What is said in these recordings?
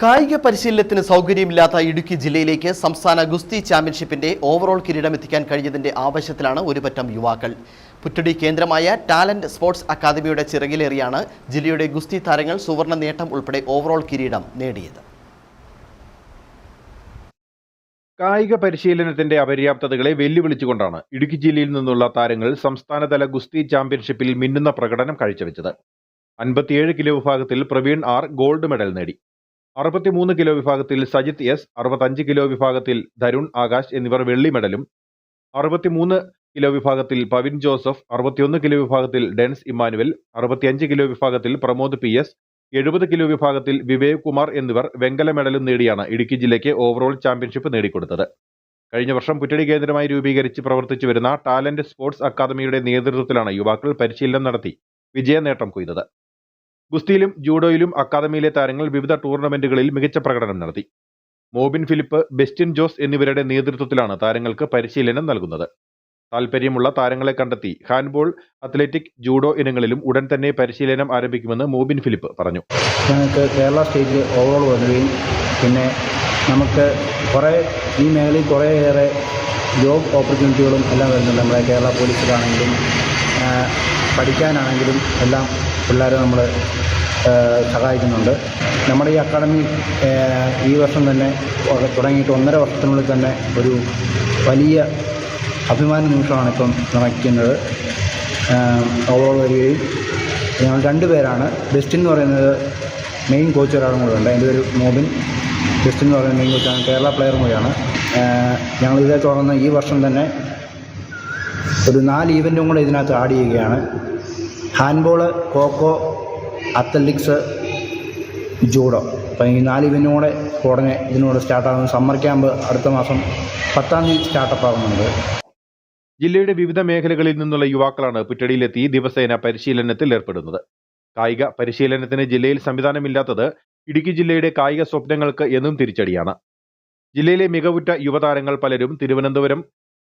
കായിക പരിശീലനത്തിന് സൗകര്യമില്ലാത്ത ഇടുക്കി ജില്ലയിലേക്ക് സംസ്ഥാന ഗുസ്തി ചാമ്പ്യൻഷിപ്പിന്റെ ഓവറോൾ കിരീടം എത്തിക്കാൻ കഴിഞ്ഞതിന്റെ ആവശ്യത്തിലാണ് ഒരുപറ്റം യുവാക്കൾ. പുറ്റടി കേന്ദ്രമായ ടാലന്റ് സ്പോർട്സ് അക്കാദമിയുടെ ചിറകിലേറിയാണ് ജില്ലയുടെ ഗുസ്തി താരങ്ങൾ സുവർണ്ണ നേട്ടം ഉൾപ്പെടെ ഓവറോൾ കിരീടം നേടിയത്. കായിക പരിശീലനത്തിന്റെ അപര്യാപ്തതകളെ വെല്ലുവിളിച്ചുകൊണ്ടാണ് ഇടുക്കി ജില്ലയിൽ നിന്നുള്ള താരങ്ങൾ സംസ്ഥാനതല ഗുസ്തി ചാമ്പ്യൻഷിപ്പിൽ മിന്നുന്ന പ്രകടനം കാഴ്ചവെച്ചത്. 57 കിലോ വിഭാഗത്തിൽ പ്രവീൺ ആർ ഗോൾഡ് മെഡൽ നേടി. 63 കിലോ വിഭാഗത്തിൽ സജിത് എസ്, 65 കിലോ വിഭാഗത്തിൽ ധരുൺ ആകാശ് എന്നിവർ വെള്ളി മെഡലും, 63 കിലോ വിഭാഗത്തിൽ പവിൻ ജോസഫ്, 61 കിലോ വിഭാഗത്തിൽ ഡെൻസ് ഇമ്മാനുവൽ, 65 കിലോ വിഭാഗത്തിൽ പ്രമോദ് പി എസ്, 70 കിലോ വിഭാഗത്തിൽ വിവേക് കുമാർ എന്നിവർ വെങ്കല മെഡലും നേടിയാണ് ഇടുക്കി ജില്ലയ്ക്ക് ഓവറോൾ ചാമ്പ്യൻഷിപ്പ് നേടിക്കൊടുത്തത്. കഴിഞ്ഞ വർഷം പുറ്റടി കേന്ദ്രമായി രൂപീകരിച്ച് പ്രവർത്തിച്ചു വരുന്ന ടാലന്റ് സ്പോർട്സ് അക്കാദമിയുടെ നേതൃത്വത്തിലാണ് യുവാക്കൾ പരിശീലനം നടത്തി വിജയ നേട്ടം കൊയ്തത്. ഗുസ്തിയിലും ജൂഡോയിലും അക്കാദമിയിലെ താരങ്ങൾ വിവിധ ടൂർണമെന്റുകളിൽ മികച്ച പ്രകടനം നടത്തി. മോബിൻ ഫിലിപ്പ്, ബെസ്റ്റിൻ ജോസ് എന്നിവരുടെ നേതൃത്വത്തിലാണ് താരങ്ങൾക്ക് പരിശീലനം നൽകുന്നത്. താൽപ്പര്യമുള്ള താരങ്ങളെ കണ്ടെത്തി ഹാൻഡ്ബോൾ, അത്ലറ്റിക്, ജൂഡോ ഇനങ്ങളിലും ഉടൻ തന്നെ പരിശീലനം ആരംഭിക്കുമെന്ന് മോബിൻ ഫിലിപ്പ് പറഞ്ഞു. ഞങ്ങൾക്ക് കേരള സ്റ്റേറ്റിൽ ഓവറോൾ വരികയും പിന്നെ നമുക്ക് ഈ മേഖലയിൽ കുറേയേറെ ജോബ് ഓപ്പർച്യൂണിറ്റികളും എല്ലാം വരുന്നുണ്ട്. നമ്മളെ കേരള പോലീസിലാണെങ്കിലും പഠിക്കാനാണെങ്കിലും എല്ലാം പിള്ളേരെ നമ്മൾ സഹായിക്കുന്നുണ്ട്. നമ്മുടെ ഈ അക്കാദമി ഈ വർഷം തന്നെ തുടങ്ങിയിട്ട് 1.5 വർഷത്തിനുള്ളിൽ തന്നെ ഒരു വലിയ അഭിമാന നിമിഷമാണ് ഇപ്പം നടക്കുന്നത്. ഓവറോൾ വരികയും ഞങ്ങൾ 2 പേരാണ്. ബെസ്റ്റിൻ എന്ന് പറയുന്നത് മെയിൻ കോച്ച് ഒരാളും കൂടെ ഉണ്ട്. എൻ്റെ ഒരു മോബിൻ. ബെസ്റ്റിൻ എന്ന് പറയുന്നത് മെയിൻ കോച്ചാണ്, കേരള പ്ലെയറും കൂടിയാണ്. ഞങ്ങൾ ഇതേ തുടർന്ന് ഈ വർഷം തന്നെ ഒരു 4 ഈവൻറ്റും കൂടെ ഇതിനകത്ത് ആഡ് ചെയ്യുകയാണ്. Handball, kho kho, athletics, judo. അപ്പം ഈ 4 ഇവൻറ്റും കൂടെ ഉടനെ ഇതിനോട് സ്റ്റാർട്ടാകുന്നു. സമ്മർ ക്യാമ്പ് അടുത്ത മാസം 10-ാം തീയതി സ്റ്റാർട്ടപ്പ് ആകുന്നുണ്ട്. ജില്ലയുടെ വിവിധ മേഖലകളിൽ നിന്നുള്ള യുവാക്കളാണ് പുറ്റടിയിലെത്തി ദിവസേന പരിശീലനത്തിൽ ഏർപ്പെടുന്നത്. കായിക പരിശീലനത്തിന് ജില്ലയിൽ സംവിധാനമില്ലാത്തത് ഇടുക്കി ജില്ലയുടെ കായിക സ്വപ്നങ്ങൾക്ക് എന്നും തിരിച്ചടിയാണ്. ജില്ലയിലെ മികവുറ്റ യുവതാരങ്ങൾ പലരും തിരുവനന്തപുരം,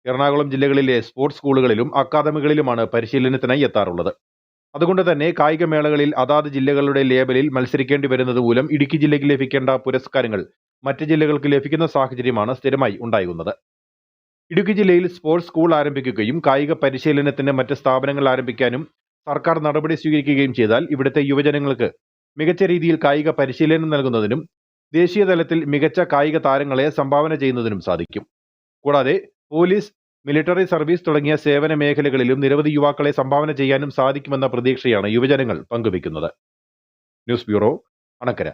എറണാകുളം ജില്ലകളിലെ സ്പോർട്സ് സ്കൂളുകളിലും അക്കാദമികളിലുമാണ് പരിശീലനത്തിനായി എത്താറുള്ളത്. അതുകൊണ്ട് തന്നെ കായിക മേളകളിൽ അതാത് ജില്ലകളുടെ ലേബലിൽ മത്സരിക്കേണ്ടി വരുന്നത് മൂലം ഇടുക്കി ജില്ലയ്ക്ക് ലഭിക്കേണ്ട പുരസ്കാരങ്ങൾ മറ്റ് ജില്ലകൾക്ക് ലഭിക്കുന്ന സാഹചര്യമാണ് സ്ഥിരമായി ഉണ്ടാകുന്നത്. ഇടുക്കി ജില്ലയിൽ സ്പോർട്സ് സ്കൂൾ ആരംഭിക്കുകയും കായിക പരിശീലനത്തിന് മറ്റ് സ്ഥാപനങ്ങൾ ആരംഭിക്കാനും സർക്കാർ നടപടി സ്വീകരിക്കുകയും ചെയ്താൽ ഇവിടുത്തെ യുവജനങ്ങൾക്ക് മികച്ച രീതിയിൽ കായിക പരിശീലനം നൽകുന്നതിനും ദേശീയ തലത്തിൽ മികച്ച കായിക താരങ്ങളെ സംഭാവന ചെയ്യുന്നതിനും സാധിക്കും. കൂടാതെ പോലീസ്, മിലിറ്ററി സർവീസ് തുടങ്ങിയ സേവന മേഖലകളിലും നിരവധി യുവാക്കളെ സംഭാവന ചെയ്യാനും സാധിക്കുമെന്ന പ്രതീക്ഷയാണ് യുവജനങ്ങൾ പങ്കുവയ്ക്കുന്നത്. News bureau, Anakkara.